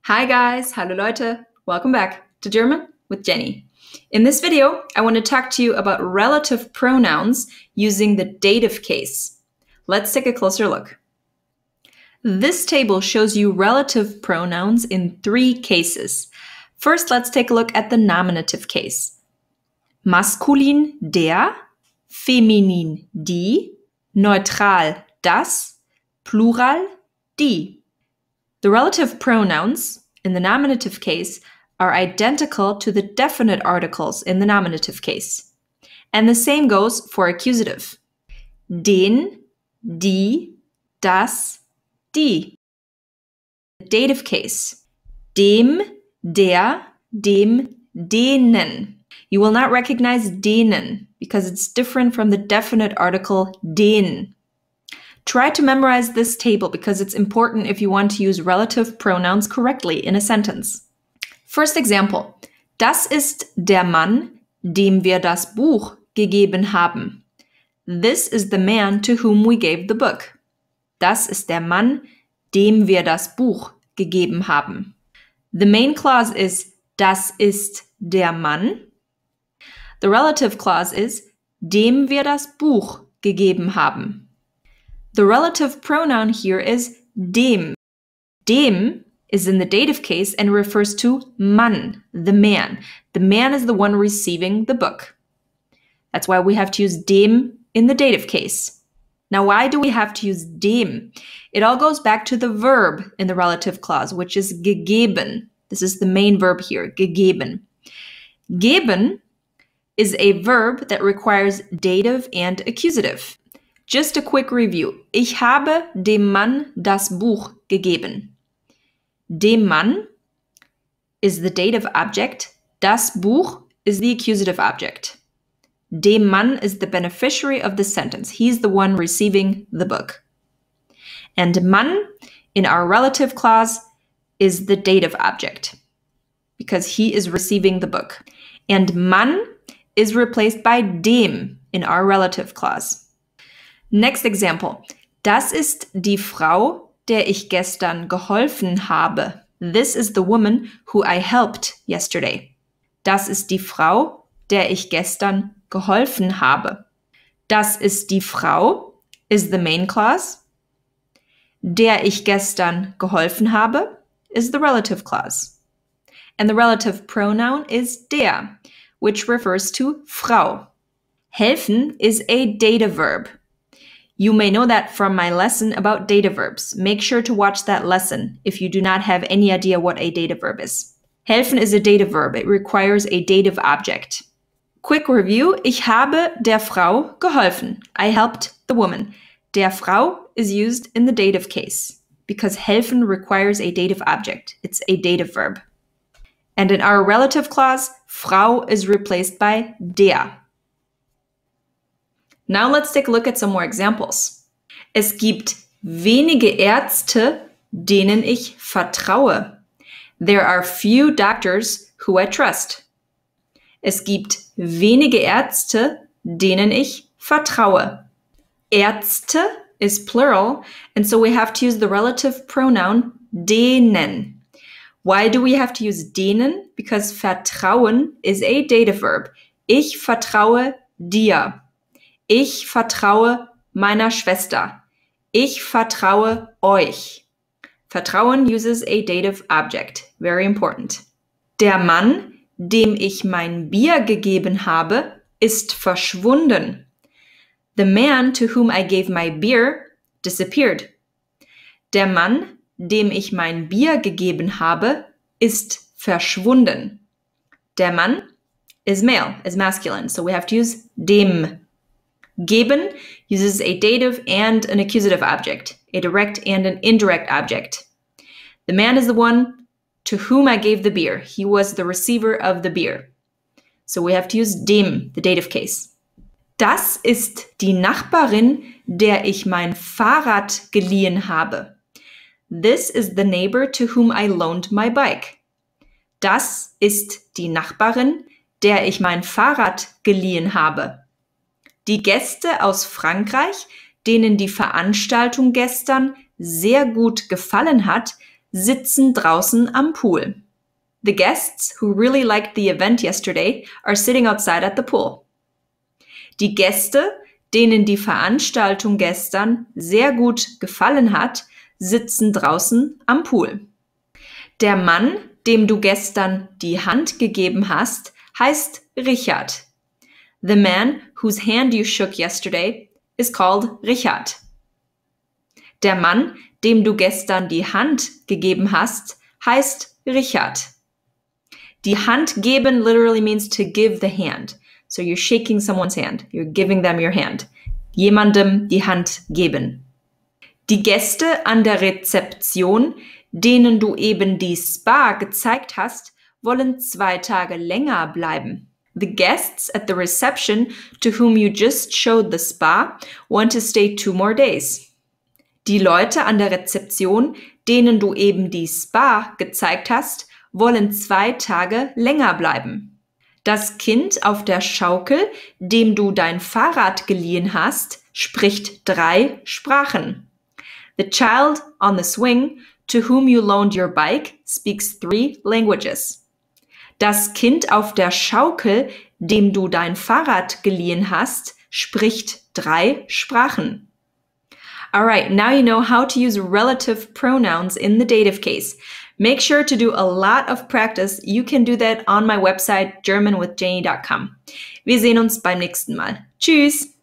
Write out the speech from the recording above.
Hi guys, hallo Leute, welcome back to German with Jenny. In this video, I want to talk to you about relative pronouns using the dative case. Let's take a closer look. This table shows you relative pronouns in 3 cases. First, let's take a look at the nominative case. Maskulin der, feminin die, neutral das, plural die. The relative pronouns in the nominative case are identical to the definite articles in the nominative case. And the same goes for accusative. Den, die, das, die. The dative case. Dem, der, dem, denen. You will not recognize denen because it's different from the definite article den. Try to memorize this table because it's important if you want to use relative pronouns correctly in a sentence. First example. Das ist der Mann, dem wir das Buch gegeben haben. This is the man to whom we gave the book. Das ist der Mann, dem wir das Buch gegeben haben. The main clause is das ist der Mann. The relative clause is dem wir das Buch gegeben haben. The relative pronoun here is dem. Dem is in the dative case and refers to Mann, the man. The man is the one receiving the book. That's why we have to use dem in the dative case. Now, why do we have to use dem? It all goes back to the verb in the relative clause, which is gegeben. This is the main verb here, gegeben. Geben is a verb that requires dative and accusative. Just a quick review. Ich habe dem Mann das Buch gegeben. Dem Mann is the dative object. Das Buch is the accusative object. Dem Mann is the beneficiary of the sentence. He's the one receiving the book. And Mann in our relative clause is the dative object because he is receiving the book. And Mann is replaced by dem in our relative clause. Next example. Das ist die Frau, der ich gestern geholfen habe. This is the woman who I helped yesterday. Das ist die Frau, der ich gestern geholfen habe. Das ist die Frau is the main clause. Der ich gestern geholfen habe is the relative clause. And the relative pronoun is der, which refers to Frau. Helfen is a dative verb. You may know that from my lesson about dative verbs. Make sure to watch that lesson if you do not have any idea what a dative verb is. Helfen is a dative verb. It requires a dative object. Quick review. Ich habe der Frau geholfen. I helped the woman. Der Frau is used in the dative case because helfen requires a dative object. It's a dative verb. And in our relative clause, Frau is replaced by der. Now let's take a look at some more examples. Es gibt wenige Ärzte, denen ich vertraue. There are few doctors who I trust. Es gibt wenige Ärzte, denen ich vertraue. Ärzte is plural, and so we have to use the relative pronoun denen. Why do we have to use denen? Because vertrauen is a dative verb. Ich vertraue dir. Ich vertraue meiner Schwester. Ich vertraue euch. Vertrauen uses a dative object. Very important. Der Mann, dem ich mein Bier gegeben habe, ist verschwunden. The man to whom I gave my beer disappeared. Der Mann, dem ich mein Bier gegeben habe, ist verschwunden. Der Mann is male, is masculine, so we have to use dem. Geben uses a dative and an accusative object, a direct and an indirect object. The man is the one to whom I gave the beer. He was the receiver of the beer. So we have to use dem, the dative case. Das ist die Nachbarin, der ich mein Fahrrad geliehen habe. This is the neighbor to whom I loaned my bike. Das ist die Nachbarin, der ich mein Fahrrad geliehen habe. Die Gäste aus Frankreich, denen die Veranstaltung gestern sehr gut gefallen hat, sitzen draußen am Pool. The guests who really liked the event yesterday are sitting outside at the pool. Die Gäste, denen die Veranstaltung gestern sehr gut gefallen hat, sitzen draußen am Pool. Der Mann, dem du gestern die Hand gegeben hast, heißt Richard. The man whose hand you shook yesterday is called Richard. Der Mann, dem du gestern die Hand gegeben hast, heißt Richard. Die Hand geben literally means to give the hand. So you're shaking someone's hand. You're giving them your hand. Jemandem die Hand geben. Die Gäste an der Rezeption, denen du eben die Spa gezeigt hast, wollen 2 Tage länger bleiben. The guests at the reception to whom you just showed the spa want to stay 2 more days. Die Leute an der Rezeption, denen du eben die Spa gezeigt hast, wollen 2 Tage länger bleiben. Das Kind auf der Schaukel, dem du dein Fahrrad geliehen hast, spricht 3 Sprachen. The child on the swing, to whom you loaned your bike, speaks 3 languages. Das Kind auf der Schaukel, dem du dein Fahrrad geliehen hast, spricht 3 Sprachen. Alright, now you know how to use relative pronouns in the dative case. Make sure to do a lot of practice. You can do that on my website germanwithjenny.com. Wir sehen uns beim nächsten Mal. Tschüss!